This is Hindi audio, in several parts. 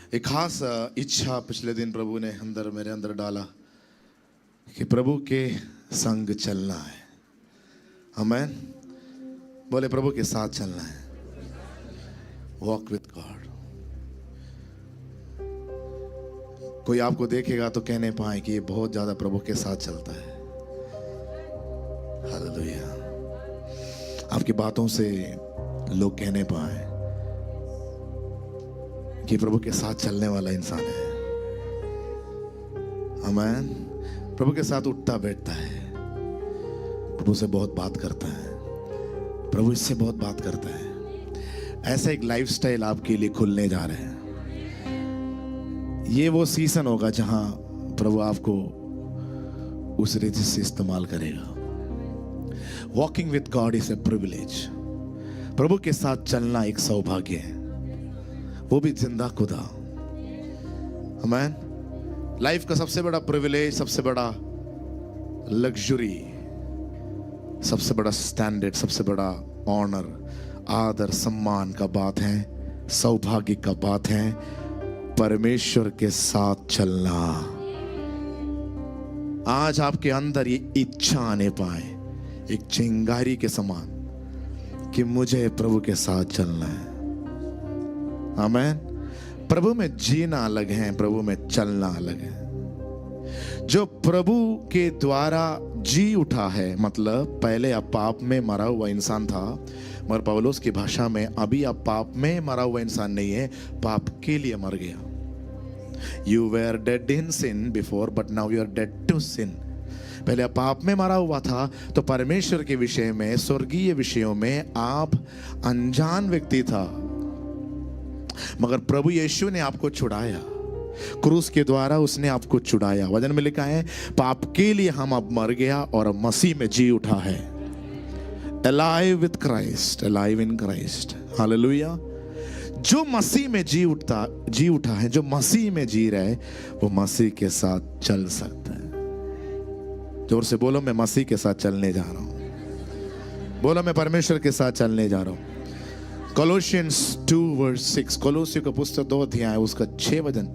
एक खास इच्छा पिछले दिन प्रभु ने मेरे अंदर डाला कि प्रभु के संग चलना है। आमीन। बोले प्रभु के साथ चलना है। Walk with God. कोई आपको देखेगा तो कहने पाए कि ये बहुत ज्यादा प्रभु के साथ चलता है। हालेलुया। आपकी बातों से लोग कहने पाए कि प्रभु के साथ चलने वाला इंसान है। आमीन। प्रभु के साथ उठता बैठता है, प्रभु से बहुत बात करता है, प्रभु इससे बहुत बात करता है। ऐसा एक लाइफस्टाइल आपके लिए खुलने जा रहे हैं। ये वो सीजन होगा जहां प्रभु आपको उस रीति से इस्तेमाल करेगा। Walking with God is a privilege. प्रभु के साथ चलना एक सौभाग्य है, वो भी जिंदा खुदा। आमीन। लाइफ का सबसे बड़ा प्रिविलेज, सबसे बड़ा लग्जरी, सबसे बड़ा स्टैंडर्ड, सबसे बड़ा ऑनर, आदर, सम्मान का बात है, सौभाग्य का बात है परमेश्वर के साथ चलना। आज आपके अंदर ये इच्छा आने पाए एक चिंगारी के समान कि मुझे प्रभु के साथ चलना है। आमीन। प्रभु में जीना अलग है, प्रभु में चलना अलग है। जो प्रभु के द्वारा जी उठा है, मतलब पहले आप पाप में मरा हुआ इंसान था, मगर पौलुस की भाषा में अभी आप पाप में मरा हुआ इंसान नहीं है, पाप के लिए मर गया। You were dead in sin before, but now you are dead to sin. पहले आप पाप में मरा हुआ था, तो परमेश्वर के विषय में, स्वर्गीय विषयों में आप अनजान व्यक्ति था, मगर प्रभु यीशु ने आपको छुड़ाया। क्रूस के द्वारा उसने आपको छुड़ाया। वचन में लिखा है पाप के लिए हम अब मर गया और मसीह में जी उठा है। Alive with Christ, alive in Christ. Hallelujah. जो मसीह में जी उठा है, जो मसीह में जी रहा है, वो मसीह के साथ चल सकता है। जोर से बोलो, मैं मसीह के साथ चलने जा रहा हूं। बोलो, मैं परमेश्वर के साथ चलने जा रहा हूं। Colossians 2:6, कोलोसियों का पुस्तक 2 अध्याय उसका 6 वचन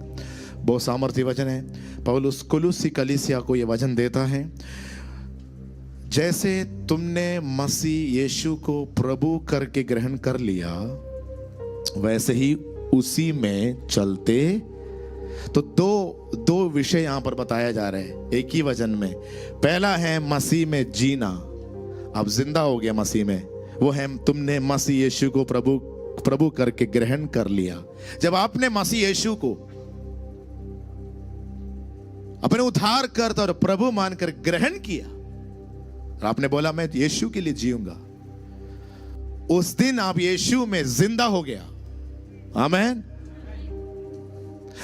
बहुत सामर्थ्य वचन है। पौलुस कोलोसी कलीसिया को यह वचन देता है, जैसे तुमने मसीह यीशु को प्रभु करके ग्रहण कर लिया, वैसे ही उसी में चलते। तो दो विषय यहां पर बताया जा रहा है एक ही वचन में। पहला है मसीह में जीना, अब जिंदा हो गया मसीह में, वो है तुमने मसीह यीशु को प्रभु करके ग्रहण कर लिया। जब आपने मसीह यीशु को अपने उद्धारकर्ता और प्रभु मानकर ग्रहण किया और आपने बोला मैं यीशु के लिए जीऊंगा, उस दिन आप यीशु में जिंदा हो गया। आमीन।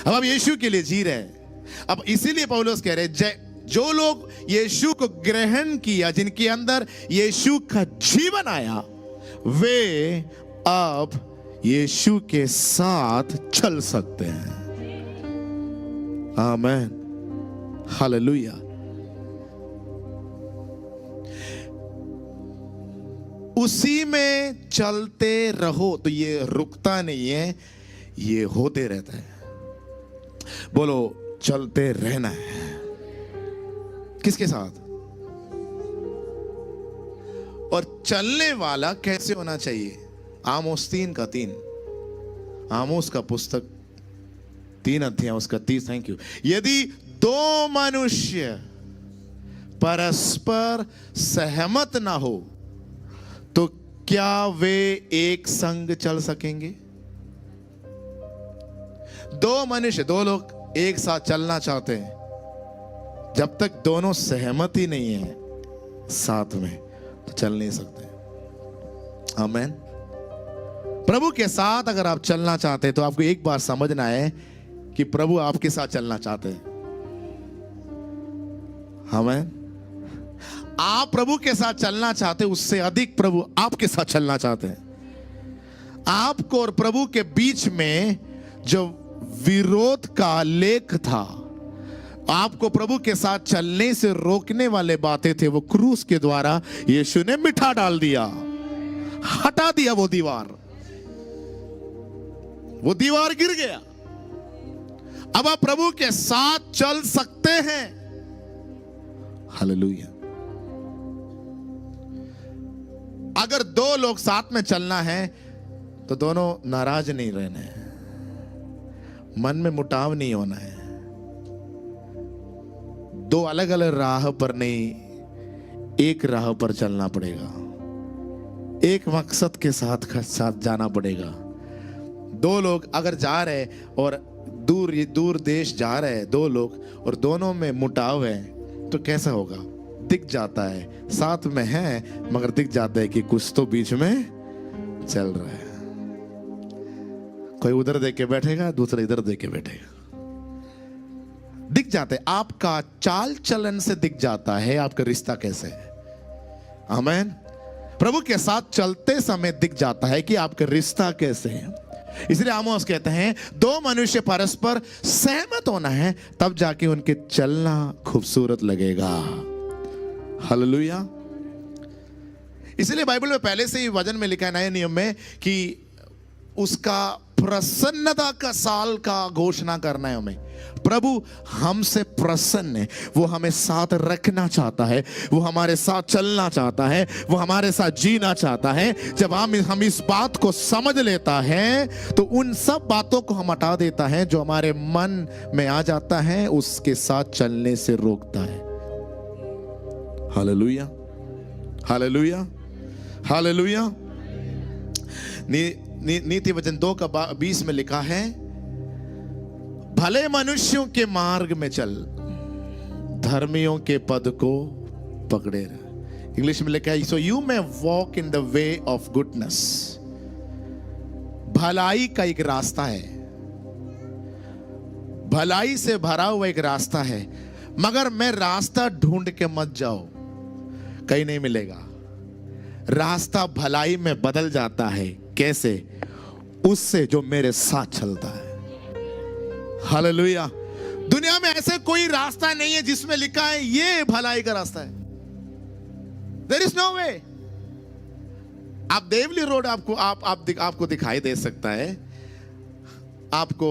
अब आप यीशु के लिए जी रहे हैं। अब इसीलिए पौलुस कह रहे जो लोग यीशु को ग्रहण किया, जिनके अंदर यीशु का जीवन आया, वे अब यीशु के साथ चल सकते हैं। आमीन। हालेलुया। उसी में चलते रहो, तो ये रुकता नहीं है, ये होते रहता है। बोलो, चलते रहना है। किसके साथ? और चलने वाला कैसे होना चाहिए? आमोस 3:3, आमोस का पुस्तक 3 अध्याय उसका 30। Thank you. यदि 2 मनुष्य परस्पर सहमत ना हो, तो क्या वे एक संग चल सकेंगे? 2 मनुष्य, 2 लोग एक साथ चलना चाहते हैं, जब तक दोनों सहमत ही नहीं है साथ में, तो चल नहीं सकते। आमीन। प्रभु के साथ अगर आप चलना चाहते हैं, तो आपको एक बार समझना है कि प्रभु आपके साथ चलना चाहते हैं। आमीन। आप प्रभु के साथ चलना चाहते हैं, उससे अधिक प्रभु आपके साथ चलना चाहते हैं। आपको और प्रभु के बीच में जो विरोध का लेख था, आपको प्रभु के साथ चलने से रोकने वाले बातें थे, वो क्रूस के द्वारा यीशु ने मिटा डाल दिया, हटा दिया। वो दीवार गिर गया। अब आप प्रभु के साथ चल सकते हैं। हालेलुया। अगर दो लोग साथ में चलना है तो दोनों नाराज नहीं रहना है, मन में मुटाव नहीं होना है, दो अलग अलग राह पर नहीं, एक राह पर चलना पड़ेगा, एक मकसद के साथ जाना पड़ेगा। दो लोग अगर जा रहे और दूर देश जा रहे हैं दो लोग, और दोनों में मुटाव है, तो कैसा होगा? दिख जाता है साथ में है, मगर दिख जाता है कि कुछ तो बीच में चल रहा है। कोई उधर देख के बैठेगा, दूसरा इधर देख के बैठेगा। दिख जाता है, आपका चाल चलन से दिख जाता है आपका रिश्ता कैसे है। आमीन। प्रभु के साथ चलते समय दिख जाता है कि आपका रिश्ता कैसे है। इसलिए आमोस कहते हैं दो मनुष्य परस्पर सहमत होना है, तब जाके उनके चलना खूबसूरत लगेगा। हालेलुया। इसलिए बाइबल में पहले से ही वचन में लिखा है नए नियम में कि उसका प्रसन्नता का साल का घोषणा करना है हमें। प्रभु हमसे प्रसन्न है, वो हमें साथ रखना चाहता है, वो हमारे साथ चलना चाहता है, वो हमारे साथ जीना चाहता है। जब हम इस बात को समझ लेता है तो उन सब बातों को हम हटा देता है जो हमारे मन में आ जाता है, उसके साथ चलने से रोकता है। Hallelujah, hallelujah, hallelujah. नीति वचन 2:20 में लिखा है, भले मनुष्यों के मार्ग में चल, धर्मियों के पद को पकड़े रह। इंग्लिश में लिखा है, so you may walk in the way of goodness. भलाई का एक रास्ता है, भलाई से भरा हुआ एक रास्ता है, मगर मैं रास्ता ढूंढ के मत जाओ, कहीं नहीं मिलेगा। रास्ता भलाई में बदल जाता है। कैसे? उससे जो मेरे साथ चलता है। हालेलुया। दुनिया में ऐसे कोई रास्ता नहीं है जिसमें लिखा है ये भलाई का रास्ता है। देयर इज नो वे। आप देवली रोड आपको दिखाई दे सकता है, आपको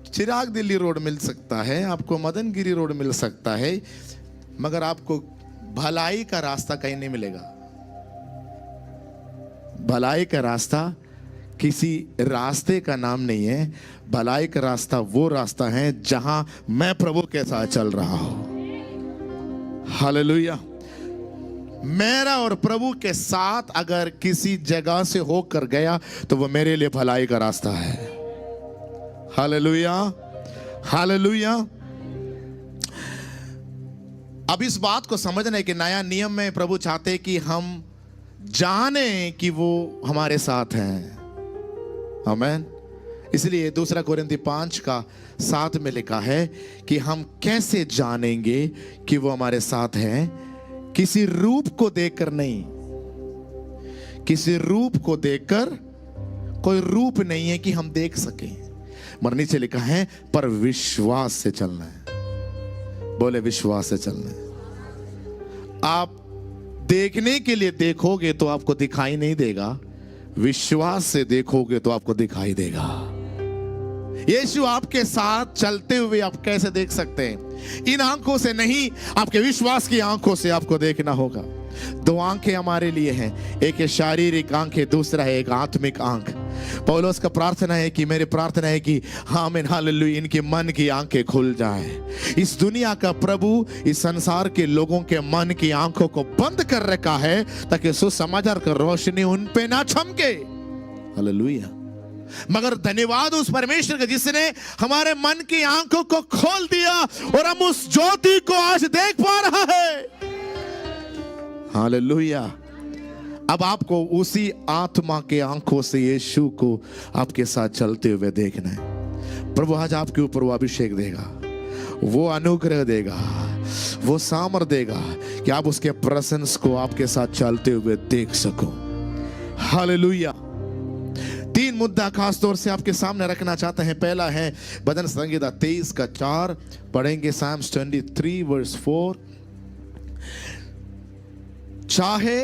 चिराग दिल्ली रोड मिल सकता है, आपको मदनगिरी रोड मिल सकता है, मगर आपको भलाई का रास्ता कहीं नहीं मिलेगा। भलाई का रास्ता किसी रास्ते का नाम नहीं है। भलाई का रास्ता वो रास्ता है जहां मैं प्रभु के साथ चल रहा हूं। हालेलुया। मेरा और प्रभु के साथ अगर किसी जगह से होकर गया तो वो मेरे लिए भलाई का रास्ता है। Hallelujah, hallelujah. अब इस बात को समझना है कि नया नियम में प्रभु चाहते कि हम जाने कि वो हमारे साथ हैं। आमीन। इसलिए 2 कोरिन्थी 5:7 में लिखा है कि हम कैसे जानेंगे कि वो हमारे साथ हैं? किसी रूप को देखकर नहीं, किसी रूप को देखकर कोई रूप नहीं है कि हम देख सकें, मगर नीचे लिखा है पर विश्वास से चलना है। बोले विश्वास से चलना है। आप देखने के लिए देखोगे तो आपको दिखाई नहीं देगा, विश्वास से देखोगे तो आपको दिखाई देगा। यीशु आपके साथ चलते हुए आप कैसे देख सकते हैं? इन आंखों से नहीं, आपके विश्वास की आंखों से आपको देखना होगा। दो आंखें हमारे लिए हैं, एक है शारीरिक आंख है, दूसरा है एक आत्मिक आंख। पौलुस का प्रार्थना है कि मेरी प्रार्थना है कि आमीन हालेलुया इनके मन की आंखें खुल जाए। इस दुनिया का प्रभु इस संसार के लोगों के मन की आंखों को बंद कर रखा है ताकि सुसमाचार की रोशनी उन पे ना चमके। हालेलुया। मगर धन्यवाद उस परमेश्वर का जिसने हमारे मन की आंखों को खोल दिया और हम उस ज्योति को आज देख पा रहा है। हालेलुया। अब आपको उसी आत्मा के आंखों से यीशु को आपके साथ चलते हुए देखना है। प्रभु आज आपके ऊपर वो अभिषेक देगा, वो अनुग्रह देगा, वो सामर्थ देगा कि आप उसके प्रेजेंस को आपके साथ चलते हुए देख सको। हालेलुया। 3 मुद्दा खास तौर से आपके सामने रखना चाहते हैं। पहला है भजन संहिता 23:4 पढ़ेंगे। Psalms 23:4। चाहे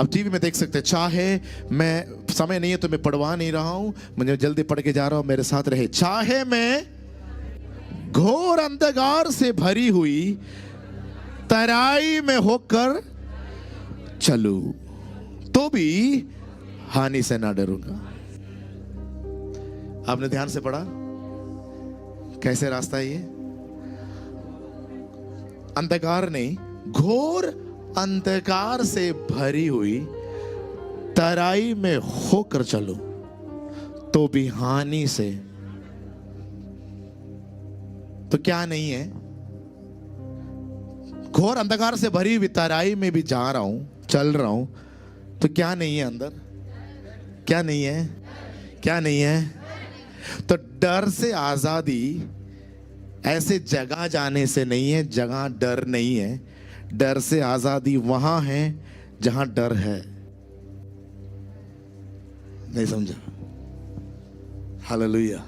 अब टीवी में देख सकते हैं, चाहे मैं, समय नहीं है तो मैं पढ़वा नहीं रहा हूं, मुझे जल्दी पढ़ के जा रहा हूं, मेरे साथ रहे। चाहे मैं घोर अंधकार से भरी हुई तराई में होकर चलूं तो भी हानि से ना डरूंगा। आपने ध्यान से पढ़ा? कैसे रास्ता है ये? अंधकार नहीं, घोर अंधकार से भरी हुई तराई में होकर चलो तो भी हानि से। तो क्या नहीं है? घोर अंधकार से भरी हुई तराई में भी जा रहा हूं, चल रहा हूं, तो क्या नहीं है अंदर? क्या नहीं है? क्या नहीं है? तो डर से आजादी ऐसे जगह जाने से नहीं है जहां डर नहीं है। डर से आजादी वहां है जहां डर है। नहीं समझा? हालेलुया।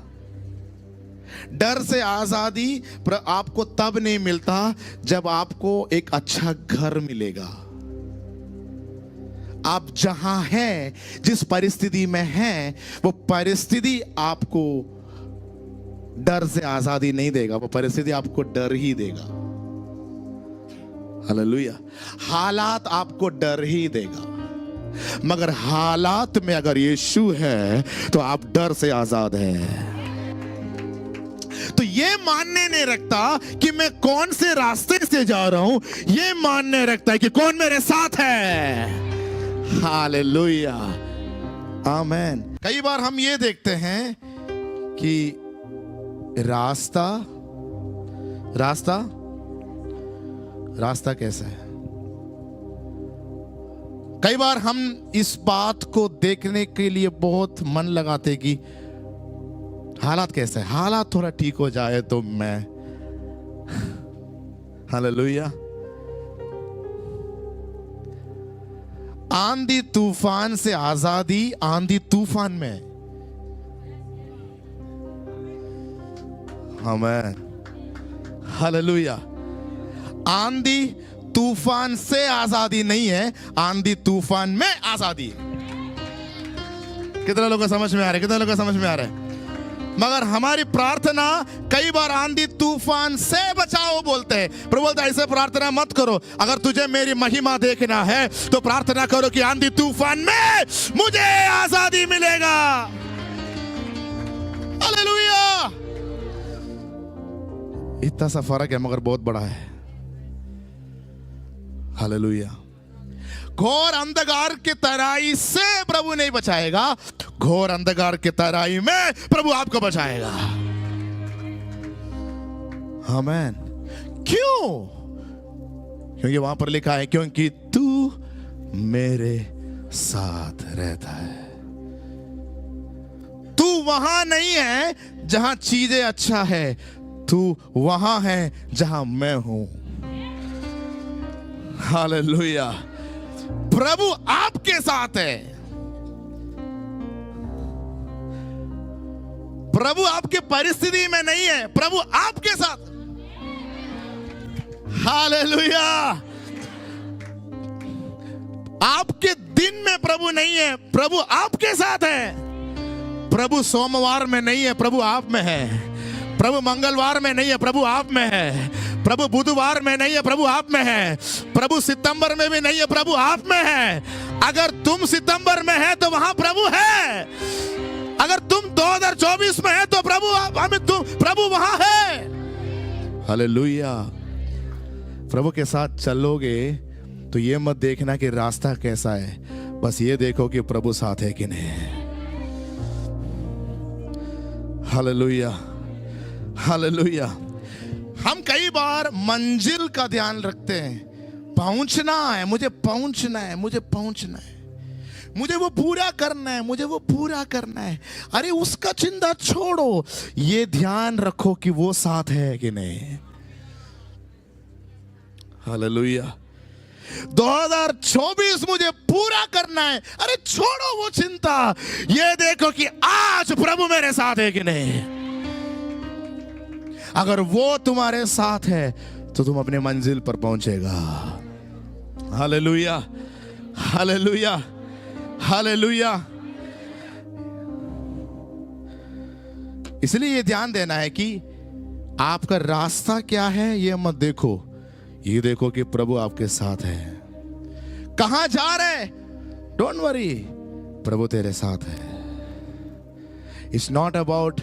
डर से आजादी पर आपको तब नहीं मिलता जब आपको एक अच्छा घर मिलेगा। आप जहां हैं, जिस परिस्थिति में हैं, वो परिस्थिति आपको डर से आजादी नहीं देगा, वो परिस्थिति आपको डर ही देगा। हालेलुया। हालात आपको डर ही देगा, मगर हालात में अगर यीशु है तो आप डर से आजाद हैं। तो ये मानने नहीं रखता कि मैं कौन से रास्ते से जा रहा हूं, ये मानने रखता है कि कौन मेरे साथ है। हालेलुया, आमेन। कई बार हम ये देखते हैं कि रास्ता रास्ता रास्ता कैसा है। कई बार हम इस बात को देखने के लिए बहुत मन लगाते कि हालात कैसा है, हालात थोड़ा ठीक हो जाए तो मैं। हालेलुया। आंधी तूफान से आजादी आंधी तूफान में। आमीन। हालेलुया। आंधी तूफान से आजादी नहीं है, आंधी तूफान में आजादी। कितना लोगों को समझ में आ रहा है? कितना लोगों को समझ में आ रहा है? मगर हमारी प्रार्थना कई बार आंधी तूफान से बचाओ बोलते हैं। प्रभु बोलता है ऐसे प्रार्थना मत करो। अगर तुझे मेरी महिमा देखना है तो प्रार्थना करो कि आंधी तूफान में मुझे आजादी मिलेगा। हालेलुया। इतना सा फर्क है मगर बहुत बड़ा है। हालेलुया। घोर अंधकार की तराई से प्रभु नहीं बचाएगा, घोर अंधकार की तराई में प्रभु आपको बचाएगा। आमीन। क्यों? क्योंकि वहां पर लिखा है क्योंकि तू मेरे साथ रहता है। तू वहां नहीं है जहां चीजें अच्छा है, तू वहां है जहां मैं हूं। हालेलुया। प्रभु आपके साथ है। प्रभु आपकी परिस्थिति में नहीं है, प्रभु आपके साथ। हालेलुया। आपके दिन में प्रभु नहीं है, प्रभु आपके साथ है। प्रभु सोमवार में नहीं है, प्रभु आप में है। प्रभु मंगलवार में नहीं है, प्रभु आप में है। प्रभु बुधवार में नहीं है, प्रभु आप में है। प्रभु सितंबर में भी नहीं है, प्रभु आप में है। अगर तुम सितंबर में है तो वहां प्रभु है। अगर तुम 2024 में है तो प्रभु वहां है। हालेलुया। प्रभु के साथ चलोगे तो ये मत देखना कि रास्ता कैसा है, बस ये देखो कि प्रभु साथ है कि नहीं। हालेलुया। हालेलुया। हम कई बार मंजिल का ध्यान रखते हैं। पहुंचना है, मुझे पहुंचना है, मुझे पहुंचना है, मुझे वो पूरा करना है, मुझे वो पूरा करना है। अरे उसका चिंता छोड़ो, ये ध्यान रखो कि वो साथ है कि नहीं। हालेलुया। 2024 मुझे पूरा करना है। अरे छोड़ो वो चिंता, ये देखो कि आज प्रभु मेरे साथ है कि नहीं। अगर वो तुम्हारे साथ है तो तुम अपने मंजिल पर पहुंचेगा। हालेलुया। Hallelujah, hallelujah. इसलिए ये ध्यान देना है कि आपका रास्ता क्या है ये मत देखो, ये देखो कि प्रभु आपके साथ है। कहां जा रहे, डोंट वरी, प्रभु तेरे साथ है। It's not about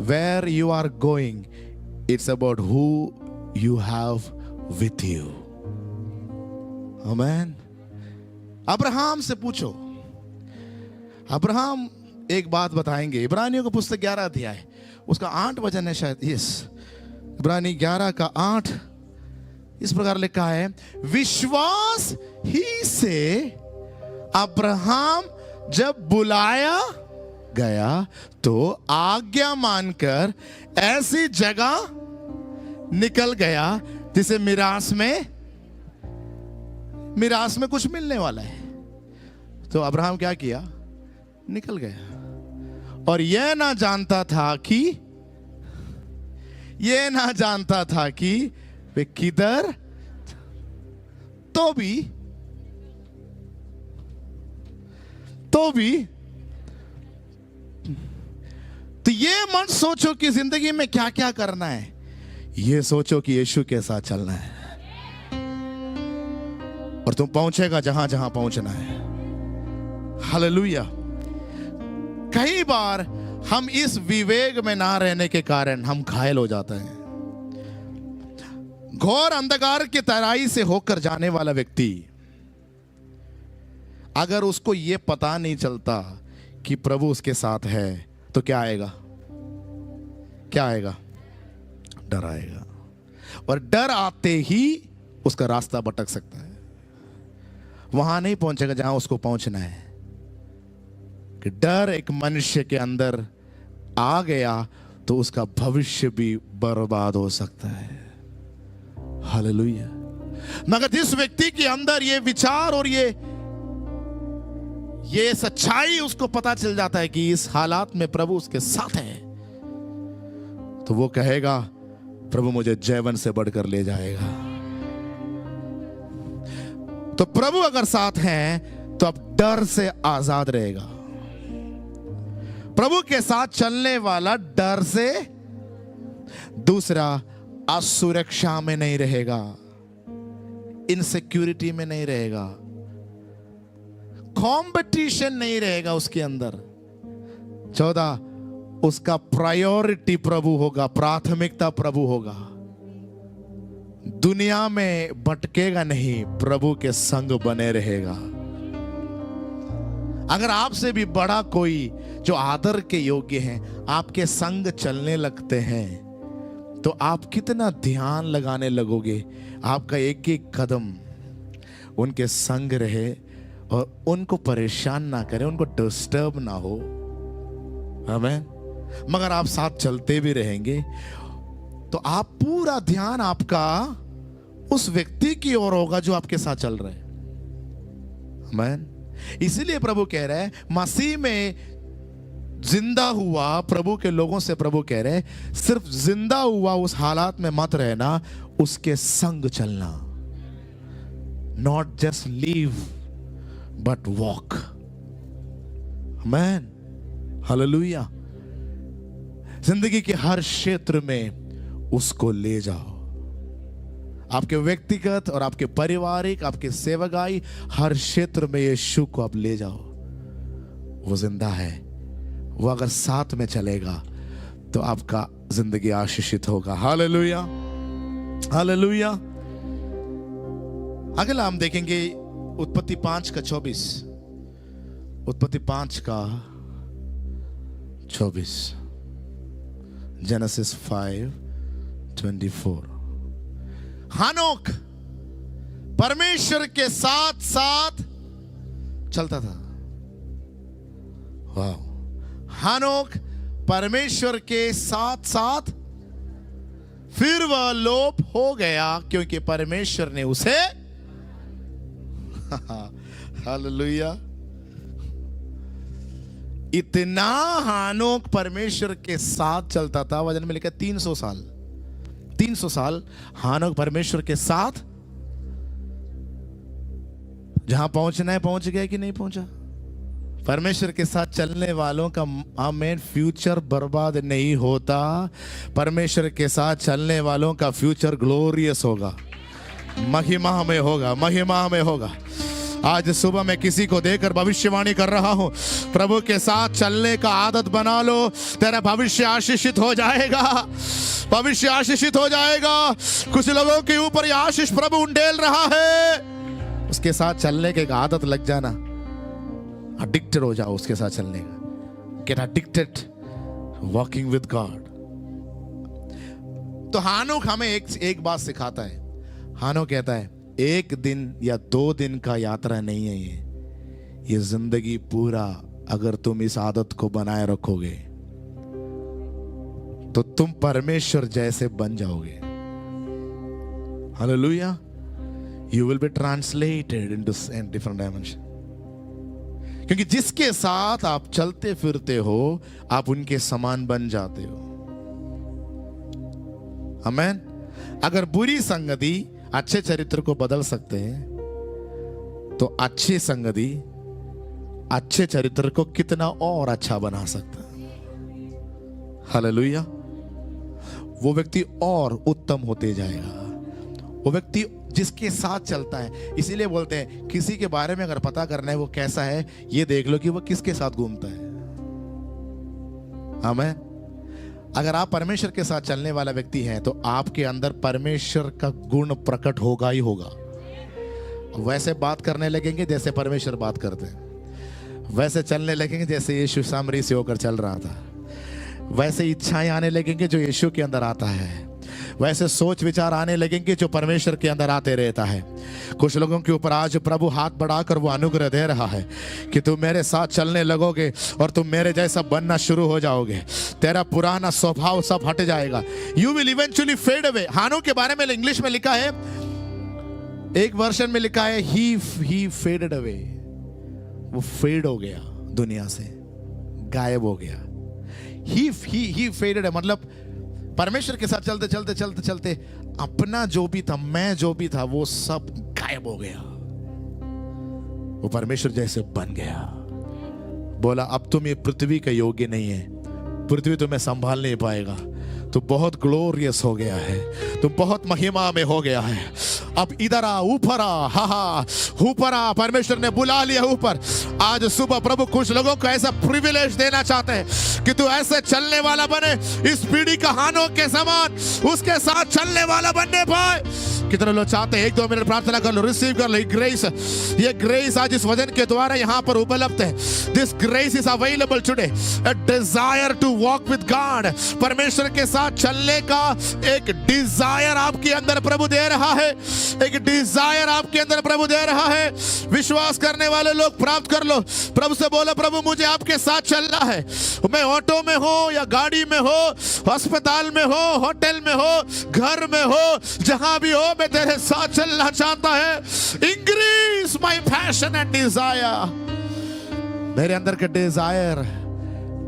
where you are going, it's about who you have with you. आमीन। अब्राहम से पूछो, अब्राहम एक बात बताएंगे। इब्रानियों का पुस्तक 11 अध्याय उसका 8 वचन है शायद, यस, इब्रानी 11 का 8 इस प्रकार लिखा है, विश्वास ही से अब्राहम जब बुलाया गया तो आज्ञा मानकर ऐसी जगह निकल गया जिसे मिरास में कुछ मिलने वाला है। तो अब्राहम क्या किया, निकल गया। और यह ना जानता था कि वे किधर, तो भी तो ये मत सोचो कि जिंदगी में क्या क्या करना है, ये सोचो कि यीशु के साथ चलना है और तुम पहुंचेगा जहां जहां पहुंचना है। हालेलुया। कई बार हम इस विवेक में ना रहने के कारण हम घायल हो जाते हैं। घोर अंधकार की तराई से होकर जाने वाला व्यक्ति, अगर उसको यह पता नहीं चलता कि प्रभु उसके साथ है तो क्या आएगा, डर आएगा। और डर आते ही उसका रास्ता भटक सकता है, वहां नहीं पहुंचेगा जहां उसको पहुंचना है। कि डर एक मनुष्य के अंदर आ गया तो उसका भविष्य भी बर्बाद हो सकता है। हालेलुया। मगर जिस व्यक्ति के अंदर ये विचार और ये सच्चाई उसको पता चल जाता है कि इस हालात में प्रभु उसके साथ है, तो वो कहेगा प्रभु मुझे जीवन से बढ़कर ले जाएगा। तो प्रभु अगर साथ हैं तो अब डर से आजाद रहेगा। प्रभु के साथ चलने वाला डर से, दूसरा असुरक्षा में नहीं रहेगा, इनसिक्योरिटी में नहीं रहेगा, कंपटीशन नहीं रहेगा उसके अंदर। 14, उसका प्रायोरिटी प्रभु होगा, प्राथमिकता प्रभु होगा। दुनिया में भटकेगा नहीं, प्रभु के संग बने रहेगा। अगर आपसे भी बड़ा कोई जो आदर के योग्य हैं आपके संग चलने लगते हैं तो आप कितना ध्यान लगाने लगोगे, आपका एक एक कदम उनके संग रहे और उनको परेशान ना करे, उनको डिस्टर्ब ना हो। आमीन। मगर आप साथ चलते भी रहेंगे तो आप पूरा ध्यान आपका उस व्यक्ति की ओर होगा जो आपके साथ चल रहे हैं। आमीन। इसीलिए प्रभु कह रहे हैं, मसीह में जिंदा हुआ प्रभु के लोगों से प्रभु कह रहे हैं, सिर्फ जिंदा हुआ उस हालात में मत रहना, उसके संग चलना। Not just leave but walk. आमीन। हालेलुया। जिंदगी के हर क्षेत्र में उसको ले जाओ। आपके व्यक्तिगत और आपके पारिवारिक, आपके सेवकाई, हर क्षेत्र में यीशु को आप ले जाओ। वो जिंदा है, वो अगर साथ में चलेगा तो आपका जिंदगी आशीषित होगा। Hallelujah, hallelujah. अगला हम देखेंगे उत्पत्ति 5 का 24। उत्पत्ति 5 का 24। जेनेसिस 5:24। हानोक परमेश्वर के साथ साथ चलता था। वाह। हानोक परमेश्वर के साथ साथ, फिर वह लोप हो गया क्योंकि परमेश्वर ने उसे हालेलुया। इतना हानोक परमेश्वर के साथ चलता था, वचन में लिखा 300 साल। 300 साल हानोक परमेश्वर के साथ जहां पहुंचना है पहुंच गया कि नहीं पहुंचा? परमेश्वर के साथ चलने वालों का आमीन फ्यूचर बर्बाद नहीं होता। परमेश्वर के साथ चलने वालों का फ्यूचर ग्लोरियस होगा, महिमा में होगा, महिमा में होगा। आज सुबह मैं किसी को देकर भविष्यवाणी कर रहा हूं, प्रभु के साथ चलने का आदत बना लो, तेरा भविष्य आशीषित हो जाएगा, भविष्य आशीषित हो जाएगा। कुछ लोगों के ऊपर यह आशीष प्रभु उंडेल रहा है, उसके साथ चलने की एक आदत लग जाना, एडिक्टेड हो जाओ उसके साथ चलने का। Get addicted walking with God. तो हानोक हमें एक बात सिखाता है। हानोक कहता है एक दिन या 2 दिन का यात्रा नहीं है ये जिंदगी पूरा अगर तुम इस आदत को बनाए रखोगे तो तुम परमेश्वर जैसे बन जाओगे। Hallelujah. You will be translated into different dimension. क्योंकि जिसके साथ आप चलते फिरते हो आप उनके समान बन जाते हो। आमीन। अगर बुरी संगति अच्छे चरित्र को बदल सकते हैं तो अच्छी संगति अच्छे चरित्र को कितना और अच्छा बना सकता है। हालेलुया। वो व्यक्ति और उत्तम होते जाएगा। वो व्यक्ति जिसके साथ चलता है, इसीलिए बोलते हैं किसी के बारे में अगर पता करना है वो कैसा है, ये देख लो कि वो किसके साथ घूमता है। आमीन। अगर आप परमेश्वर के साथ चलने वाला व्यक्ति हैं तो आपके अंदर परमेश्वर का गुण प्रकट होगा ही होगा। वैसे बात करने लगेंगे जैसे परमेश्वर बात करते हैं, वैसे चलने लगेंगे जैसे यीशु सामरी से होकर चल रहा था, वैसे इच्छाएं आने लगेंगे जो यीशु के अंदर आता है, वैसे सोच विचार आने लगेंगे जो परमेश्वर के अंदर आते रहता है। कुछ लोगों के ऊपर आज प्रभु हाथ बढ़ाकर वो अनुग्रह दे रहा है कि तुम मेरे साथ चलने लगोगे और तुम मेरे जैसा बनना शुरू हो जाओगे। तेरा पुराना स्वभाव सब हट जाएगा। You will eventually fade away. हानोक के बारे में इंग्लिश में लिखा है, एक वर्जन में लिखा है ही फेडेड अवे। वो फेड हो गया दुनिया से, गायब हो गया। ही फेडेड है मतलब परमेश्वर के साथ चलते चलते चलते चलते अपना जो भी था, मैं जो भी था, वो सब गायब हो गया। वो परमेश्वर जैसे बन गया। बोला अब तुम ये पृथ्वी के योग्य नहीं है, पृथ्वी तुम्हें संभाल नहीं पाएगा, तो बहुत ग्लोरियस हो गया है, तो बहुत महिमा में हो गया है। अब इधर आ, ऊपर आ, हा ऊपर आ। परमेश्वर ने बुला लिया ऊपर। आज सुबह प्रभु कुछ लोगों को ऐसा प्रिविलेज देना चाहते हैं कि तू ऐसे चलने वाला बने, इस पीढ़ी का हानोक के समान उसके साथ चलने वाला बनने पाए। कितने लोग चाहते हैं? 1-2 मिनट प्रार्थना कर लो, रिसीव कर लो ग्रेस। ये ग्रेस आज इस वचन के द्वारा यहाँ पर उपलब्ध है। This grace is available today. A desire to walk with God. परमेश्वर के साथ चलने का एक डिजायर आपके अंदर प्रभु दे रहा है, एक डिजायर आपके अंदर प्रभु दे रहा है। विश्वास करने वाले लोग प्राप्त कर लो। प्रभु से बोलो, प्रभु मुझे आपके साथ चलना है। मैं ऑटो में हो या गाड़ी में हो, अस्पताल में हो, होटल में हो, घर में हो, जहां भी हो, मैं तेरे साथ चलना चाहता है। Increase my passion and desire. मेरे अंदर का डिजायर,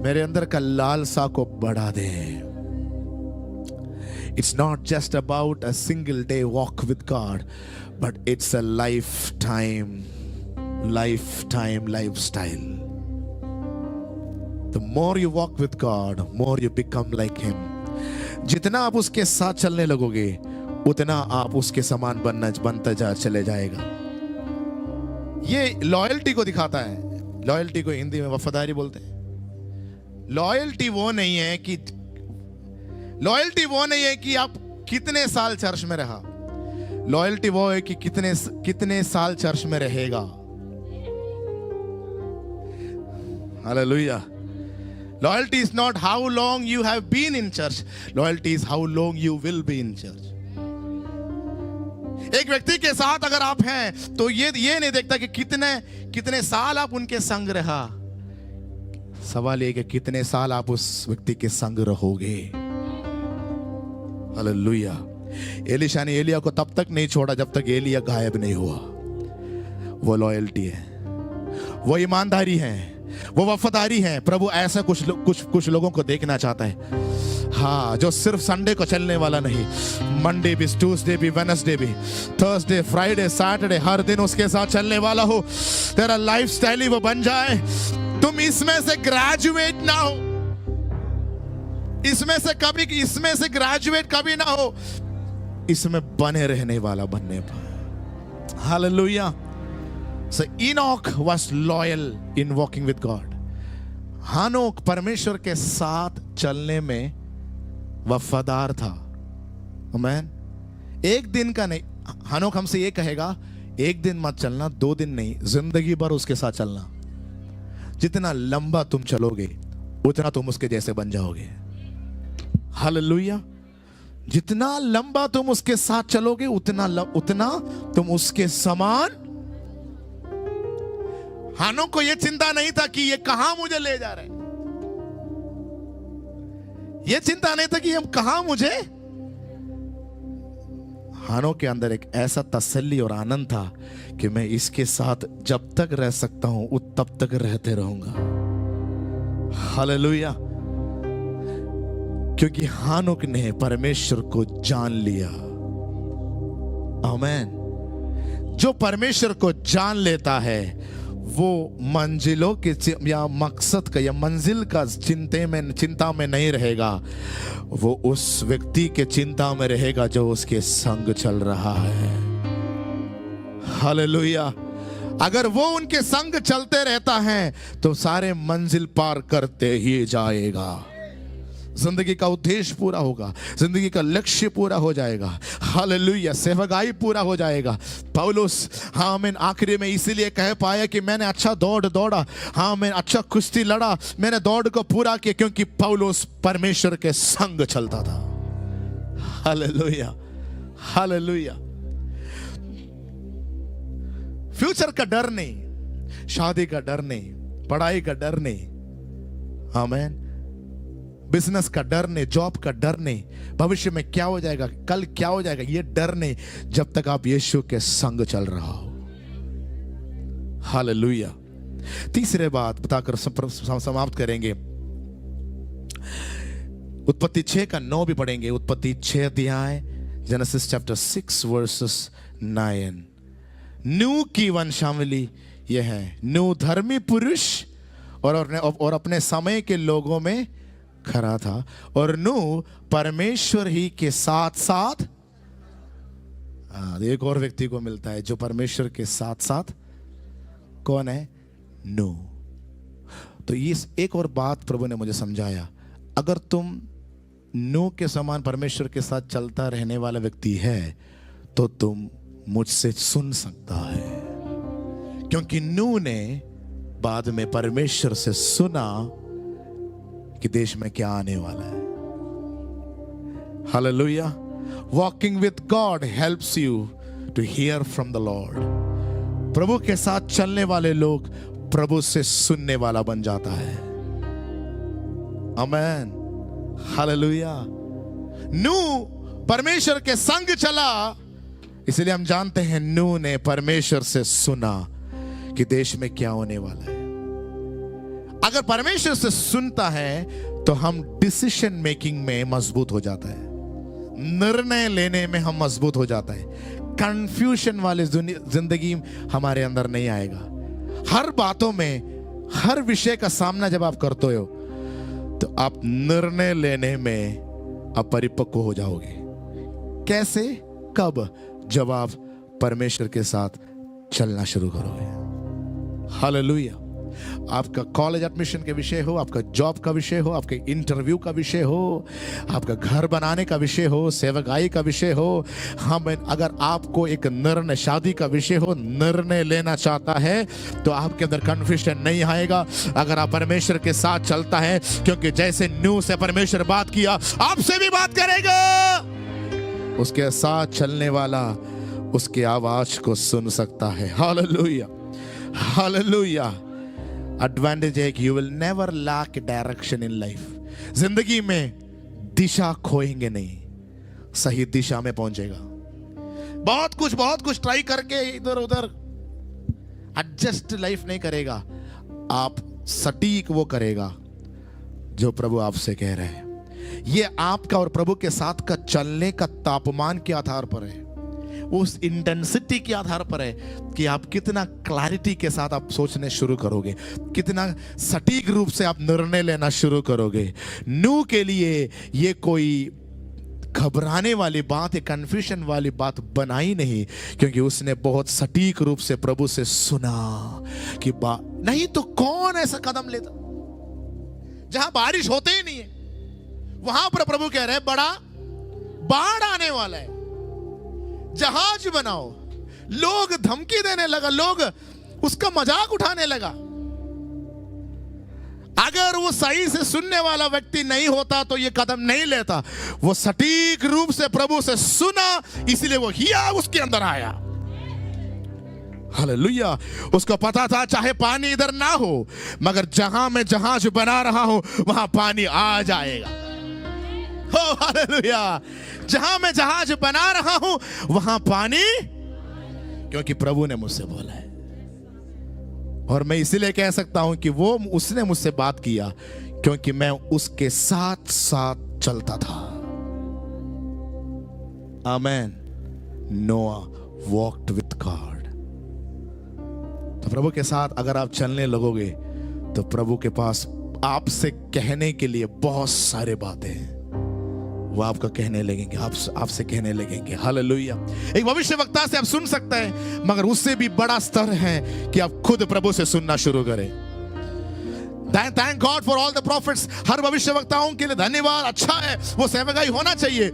मेरे अंदर का लालसा को बढ़ा दे। It's not just about a single day walk with God, but it's a lifetime lifestyle. The more you walk with God, more you become like Him. जितना आप उसके साथ चलने लगोगे उतना आप उसके समान बनता चले जाएगा। ये लॉयल्टी को दिखाता है। लॉयल्टी को हिंदी में वफादारी बोलते हैं। लॉयल्टी वो नहीं है कि आप कितने साल चर्च में रहा। लॉयल्टी वो है कि कितने साल चर्च में रहेगा। Hallelujah. Loyalty is not how long you have been in church. Loyalty is how long you will be in church. एक व्यक्ति के साथ अगर आप हैं तो ये नहीं देखता कि कितने साल आप उनके संग रहा। सवाल ये कि कितने साल आप उस व्यक्ति के संग रहोगे। हालेलुया। एलीशा ने एलिया को तब तक नहीं छोड़ा जब तक एलिया गायब नहीं हुआ। वो लॉयल्टी है, वो ईमानदारी है। वो वफादारी है। प्रभु ऐसा कुछ लोगों को देखना चाहता है, हाँ, जो सिर्फ संडे को चलने वाला नहीं, मंडे भी, ट्यूसडे भी, वेडनेसडे भी, थर्सडे, फ्राइडे, सैटरडे, हर दिन उसके साथ चलने वाला हो। तेरा लाइफस्टाइल ही वो बन जाए। तुम इसमें से ग्रेजुएट ना हो, इसमें से ग्रेजुएट कभी ना हो, इसमें बने रहने वाला बनने पर। Hallelujah. So Enoch was loyal in walking with God. हानोक परमेश्वर के साथ चलने में वफादार था। आमीन। एक दिन का नहीं, हानोक हमसे ये कहेगा, एक दिन मत चलना, 2 दिन नहीं, जिंदगी भर उसके साथ चलना। जितना लंबा तुम चलोगे उतना तुम उसके जैसे बन जाओगे। हालेलुया। जितना लंबा तुम उसके साथ चलोगे उतना तुम उसके समान। हानोक को यह चिंता नहीं था कि ये कहां मुझे ले जा रहे, यह चिंता नहीं था कि हम कहां मुझे। हानोक के अंदर एक ऐसा तसल्ली और आनंद था कि मैं इसके साथ जब तक रह सकता हूं तब तक रहते रहूंगा। हालेलुया। क्योंकि हानोक ने परमेश्वर को जान लिया। आमीन। जो परमेश्वर को जान लेता है वो मंजिलों के या मकसद का या मंजिल का चिंता में नहीं रहेगा, वो उस व्यक्ति के चिंता में रहेगा जो उसके संग चल रहा है। हालेलुया। अगर वो उनके संग चलते रहता है तो सारे मंजिल पार करते ही जाएगा। जिंदगी का उद्देश्य पूरा होगा, जिंदगी का लक्ष्य पूरा हो जाएगा। हालेलुया। सेवकाई पूरा हो जाएगा। पौलुस, हाँ, मैं आखिरी में इसीलिए कह पाया कि मैंने अच्छा दौड़ दौड़ा, हाँ, मैं अच्छा कुश्ती लड़ा, मैंने दौड़ को पूरा किया, क्योंकि पौलुस परमेश्वर के संग चलता था। हालेलुया। हालेलुया। फ्यूचर का डर नहीं, शादी का डर नहीं, पढ़ाई का डर नहीं, आमीन, बिजनेस का डर नहीं, जॉब का डर नहीं, भविष्य में क्या हो जाएगा, कल क्या हो जाएगा, ये डर नहीं, जब तक आप यीशु के संग चल रहा हो। हालेलुया। तीसरे बात बताकर समाप्त करेंगे। उत्पत्ति 6 का 9 भी पढ़ेंगे। उत्पत्ति 6 अध्याय, जेनेसिस चैप्टर 6 वर्सेस 9। नूह की वंशावली यह है। नूह धर्मी पुरुष और अपने समय के लोगों में खरा था, और नूह परमेश्वर ही के साथ साथ, एक और व्यक्ति को मिलता है जो परमेश्वर के साथ साथ, कौन है? नूह। तो ये एक और बात प्रभु ने मुझे समझाया, अगर तुम नूह के समान परमेश्वर के साथ चलता रहने वाला व्यक्ति है तो तुम मुझसे सुन सकता है, क्योंकि नूह ने बाद में परमेश्वर से सुना कि देश में क्या आने वाला है। Hallelujah. Walking with God helps you to hear from the Lord. प्रभु के साथ चलने वाले लोग प्रभु से सुनने वाला बन जाता है। आमीन। हालेलुया। नूह परमेश्वर के संग चला, इसलिए हम जानते हैं नूह ने परमेश्वर से सुना कि देश में क्या होने वाला है। अगर परमेश्वर से सुनता है तो हम डिसीजन मेकिंग में मजबूत हो जाता है, निर्णय लेने में हम मजबूत हो जाता है। कंफ्यूजन वाली जिंदगी हमारे अंदर नहीं आएगा। हर बातों में, हर विषय का सामना जब आप करते हो तो आप निर्णय लेने में आप परिपक्व हो जाओगे। कैसे? कब? जब आप परमेश्वर के साथ चलना शुरू करोगे। हालेलुया। आपका कॉलेज एडमिशन के विषय हो, आपका जॉब का विषय हो, आपके इंटरव्यू का विषय हो, आपका घर बनाने का विषय हो, सेवकाई का विषय हो, हम अगर आपको एक निर्णय, शादी का विषय हो, निर्णय लेना चाहता है तो आपके अंदर कन्फ्यूजन नहीं आएगा अगर आप परमेश्वर के साथ चलता है, क्योंकि जैसे नूह से परमेश्वर बात किया आपसे भी बात करेगा। उसके साथ चलने वाला उसकी आवाज को सुन सकता है। हालेलुया। हालेलुया। एडवांटेज है कि you will never lack direction in life. जिंदगी में दिशा खोएंगे नहीं, सही दिशा में पहुंचेगा। बहुत कुछ ट्राई करके इधर उधर एडजस्ट लाइफ नहीं करेगा। आप सटीक वो करेगा जो प्रभु आपसे कह रहे हैं। ये आपका और प्रभु के साथ का चलने का तापमान के आधार पर है, उस इंटेंसिटी के आधार पर है कि आप कितना क्लैरिटी के साथ आप सोचने शुरू करोगे, कितना सटीक रूप से आप निर्णय लेना शुरू करोगे। नूह के लिए ये कोई घबराने वाली बात है, कंफ्यूजन वाली बात बनाई नहीं, क्योंकि उसने बहुत सटीक रूप से प्रभु से सुना कि नहीं तो कौन ऐसा कदम लेता। जहां बारिश होते ही नहीं है वहां पर प्रभु कह रहे हैं बड़ा बाढ़ आने वाला है, जहाज बनाओ। लोग धमकी देने लगा, लोग उसका मजाक उठाने लगा। अगर वो सही से सुनने वाला व्यक्ति नहीं होता तो ये कदम नहीं लेता। वो सटीक रूप से प्रभु से सुना, इसलिए वो हिया उसके अंदर आया। हालेलुया। उसको पता था चाहे पानी इधर ना हो, मगर जहां मैं जहाज बना रहा हूं वहां पानी आ जाएगा। हो हालेलुया। जहां मैं जहाज बना रहा हूं वहां पानी, क्योंकि प्रभु ने मुझसे बोला है। और मैं इसीलिए कह सकता हूं कि वो उसने मुझसे बात किया क्योंकि मैं उसके साथ साथ चलता था। आमेन। नोआ वॉक्ड विथ गॉड। तो प्रभु के साथ अगर आप चलने लगोगे तो प्रभु के पास आपसे कहने के लिए बहुत सारे बातें हैं, वो आपको कहने लगेंगे, आपसे कहने लगेंगे। हालेलुया। एक भविष्यवक्ता से आप सुन सकते हैं, मगर उससे भी बड़ा स्तर है कि आप खुद प्रभु से सुनना शुरू करें। Thank God for all the prophets. हर भविष्यवक्ताओं के लिए धन्यवाद, अच्छा है, वो सेवकाई होना चाहिए।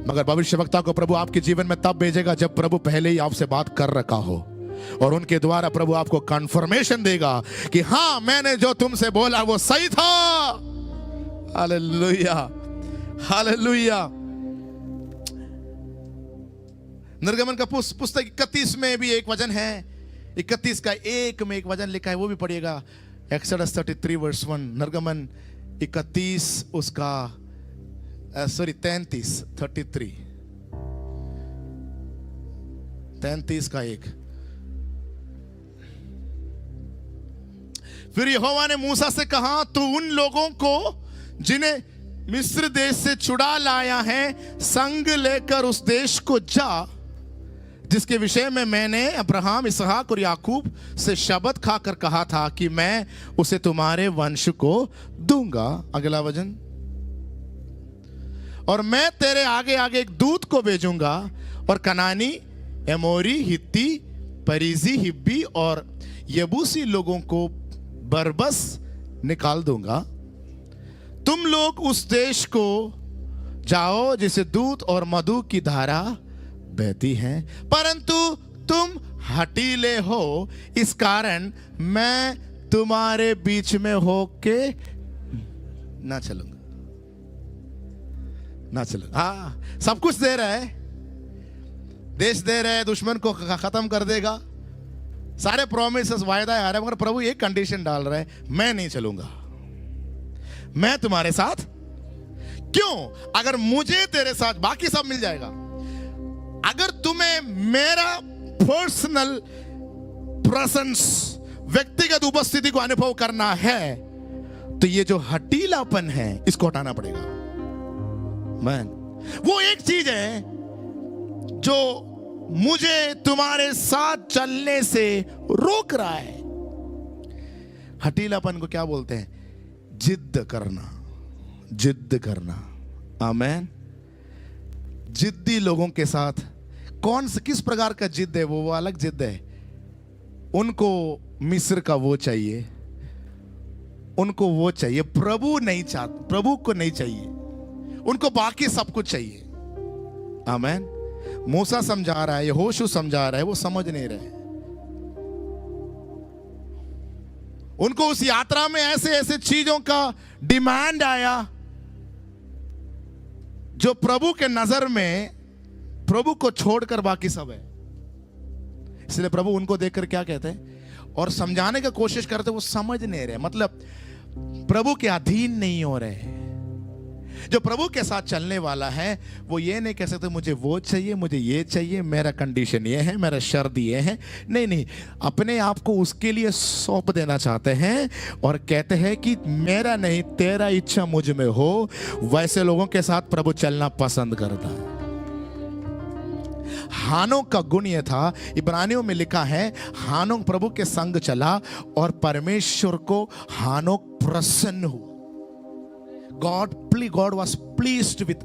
मगर भविष्यवक्ता को प्रभु आपके जीवन में तब भेजेगा जब प्रभु पहले ही आपसे बात कर रखा हो, और उनके द्वारा प्रभु आपको कंफर्मेशन देगा कि हाँ, मैंने जो तुमसे बोला वो सही था। Hallelujah, hallelujah. निर्गमन का पुस्तक 31 में भी एक वचन है, 31 का 1 में एक वचन लिखा है, वो भी पढ़िएगा। Exodus 33 verse 1। निर्गमन 31 उसका 33 का 1। फिर यहोवा ने मूसा से कहा, तू उन लोगों को जिन्हें मिस्र देश से छुड़ा लाया है संग लेकर उस देश को जा, जिसके विषय में मैंने अब्राहम, इसहाक और याकूब से शपथ खाकर कहा था कि मैं उसे तुम्हारे वंश को दूंगा। अगला वचन। और मैं तेरे आगे आगे एक दूत को भेजूंगा और कनानी, एमोरी, हित्ती, परिजी, हिब्बी और यबूसी लोगों को बरबस निकाल दूंगा। तुम लोग उस देश को जाओ जिसे दूध और मधु की धारा बहती है, परंतु तुम हठीले हो, इस कारण मैं तुम्हारे बीच में होके ना चलूंगा। हाँ, सब कुछ दे रहा है, देश दे रहा है, दुश्मन को खत्म कर देगा, सारे प्रोमिसेस, वायदा आ रहा है, मगर प्रभु एक कंडीशन डाल रहा है, मैं नहीं चलूंगा, मैं तुम्हारे साथ। क्यों? अगर मुझे तेरे साथ बाकी सब मिल जाएगा। अगर तुम्हें मेरा पर्सनल प्रेजेंस, व्यक्तिगत उपस्थिति को अनुभव करना है, तो ये जो हठीलापन है इसको हटाना पड़ेगा। मैन, वो एक चीज है जो मुझे तुम्हारे साथ चलने से रोक रहा है। हठीलापन को क्या बोलते हैं? जिद्द करना, जिद्द करना। आमेन। जिद्दी लोगों के साथ किस प्रकार का जिद्द है? वो अलग जिद्द है। उनको मिस्र का वो चाहिए, उनको वो चाहिए, प्रभु नहीं चाहते, प्रभु को नहीं चाहिए, उनको बाकी सब कुछ चाहिए। आमेन। मूसा समझा रहा है, यहोशू समझा रहा है, वो समझ नहीं रहे। उनको उस यात्रा में ऐसे ऐसे चीजों का डिमांड आया जो प्रभु के नजर में प्रभु को छोड़कर बाकी सब है। इसलिए प्रभु उनको देखकर क्या कहते हैं और समझाने की कोशिश करते, वो समझ नहीं रहे, मतलब प्रभु के अधीन नहीं हो रहे, जो प्रभु के साथ चलने वाला है वो ये नहीं कह सकते मुझे वो चाहिए, मुझे ये चाहिए, मेरा कंडीशन ये है, मेरा शर्त ये है। नहीं नहीं, अपने आप को उसके लिए सौंप देना चाहते हैं और कहते हैं कि मेरा नहीं तेरा इच्छा मुझ में हो। वैसे लोगों के साथ प्रभु चलना पसंद करता है। हानोक का गुण यह था, इब्रानियों में लिखा है हानोक प्रभु के संग चला और परमेश्वर को हानोक प्रसन्न हुआ। God was pleased with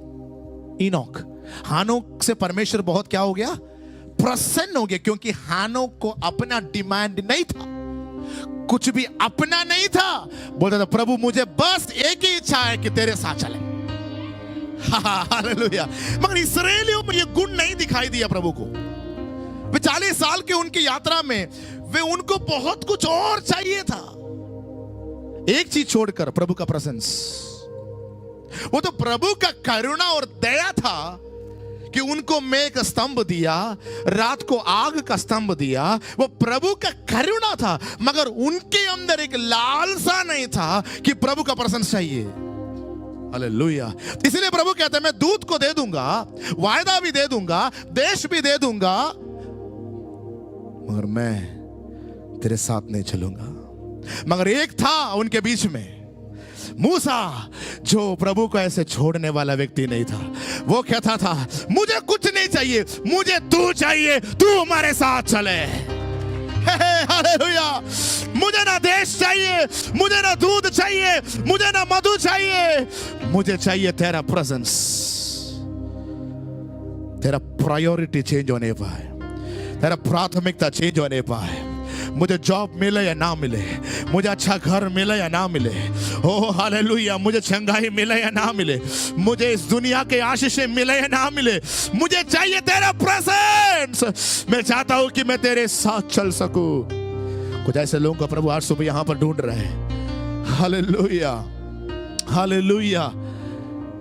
Enoch। हानोक से परमेश्वर बहुत क्या हो गया, प्रसन्न हो गया, क्योंकि हानोक को अपना डिमांड नहीं था, कुछ भी अपना नहीं था। बोलता था प्रभु मुझे बस एक ही इच्छा है कि तेरे साथ चले। हालेलुया। मगर इस्राएलियों में यह गुण नहीं दिखाई दिया प्रभु को। वे 40 साल के उनकी यात्रा में वे उनको बहुत कुछ और चाहिए था, एक चीज छोड़कर प्रभु का प्रेजेंस। वो तो प्रभु का करुणा और दया था कि उनको मेघ का स्तंभ दिया, रात को आग का स्तंभ दिया। वो प्रभु का करुणा था, मगर उनके अंदर एक लालसा नहीं था कि प्रभु का प्रेजेंस चाहिए। हालेलुया। इसलिए प्रभु कहते हैं मैं दूत को दे दूंगा, वायदा भी दे दूंगा, देश भी दे दूंगा, मगर मैं तेरे साथ नहीं चलूंगा। मगर एक था उनके बीच में मूसा, जो प्रभु को ऐसे छोड़ने वाला व्यक्ति नहीं था। वो कहता था मुझे कुछ नहीं चाहिए, मुझे तू चाहिए, तू हमारे साथ चले। हालेलुया। मुझे ना देश चाहिए, मुझे ना दूध चाहिए, मुझे ना मधु चाहिए, मुझे चाहिए तेरा प्रेजेंस। तेरा प्रायोरिटी चेंज होने पाए, तेरा प्राथमिकता चेंज होने पाए। मुझे जॉब मिले या ना मिले, मुझे अच्छा घर मिले या ना मिले, ओ हालेलुया, मुझे चंगाई मिले या ना मिले, मुझे इस दुनिया के आशीषें मिले या ना मिले, मुझे चाहिए तेरा प्रेजेंस। मैं चाहता हूं कि मैं तेरे साथ चल सकूं। कुछ ऐसे लोगों का प्रभु आज सुबह यहां पर ढूंढ रहे हैं। Hallelujah, hallelujah.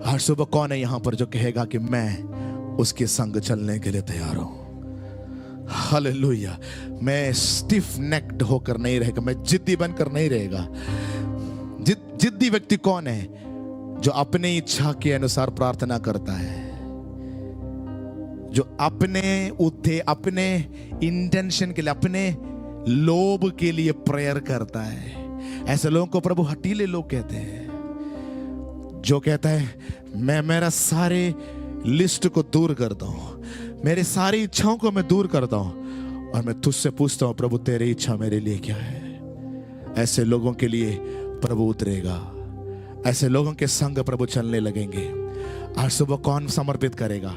आज सुबह कौन है यहां पर जो कहेगा कि मैं उसके संग चलने के लिए तैयार हूं। हालेलुया। मैं स्टिफ नेक्ड होकर नहीं रहेगा, मैं जिद्दी बनकर नहीं रहेगा। जिद्दी व्यक्ति कौन है? जो अपनी इच्छा के अनुसार प्रार्थना करता है, जो अपने इंटेंशन के लिए, अपने लोभ के लिए प्रेयर करता है। ऐसे लोगों को प्रभु हठीले लोग कहते हैं। जो कहता है मैं मेरा सारे लिस्ट को दूर करता हूं, मेरी सारी इच्छाओं को मैं दूर करता हूं और मैं तुझसे पूछता हूं प्रभु तेरी इच्छा मेरे लिए क्या है। ऐसे लोगों के लिए प्रभु उतरेगा, ऐसे लोगों के संग प्रभु चलने लगेंगे। आज सुबह कौन समर्पित करेगा?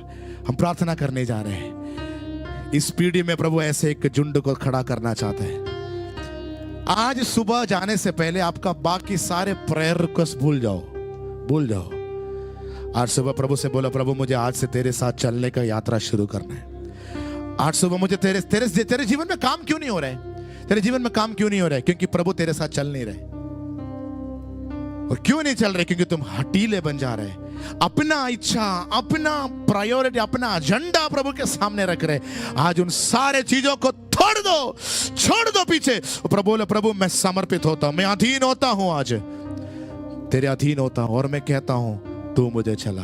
हम प्रार्थना करने जा रहे हैं। इस पीढ़ी में प्रभु ऐसे एक झुंड को खड़ा करना चाहते हैं। आज सुबह जाने से पहले आपका बाकी सारे प्रेयर रिक्वेस्ट भूल जाओ। आज सुबह प्रभु से बोलो प्रभु मुझे आज से तेरे साथ चलने का यात्रा शुरू करना है। आज सुबह मुझे तेरे जीवन में काम क्यों नहीं हो रहा है? तेरे जीवन में काम क्यों नहीं हो रहा है? क्योंकि प्रभु तेरे साथ चल नहीं रहे। और क्यों नहीं चल रहे? क्योंकि तुम हठीले बन जा रहे, अपना इच्छा, अपना प्रायोरिटी, अपना एजेंडा प्रभु के सामने रख रहे। आज उन सारे चीजों को छोड़ दो पीछे। प्रभु मैं समर्पित होता हूं, मैं अधीन होता हूं, आज तेरे अधीन होता हूं और मैं कहता हूं तू मुझे चला।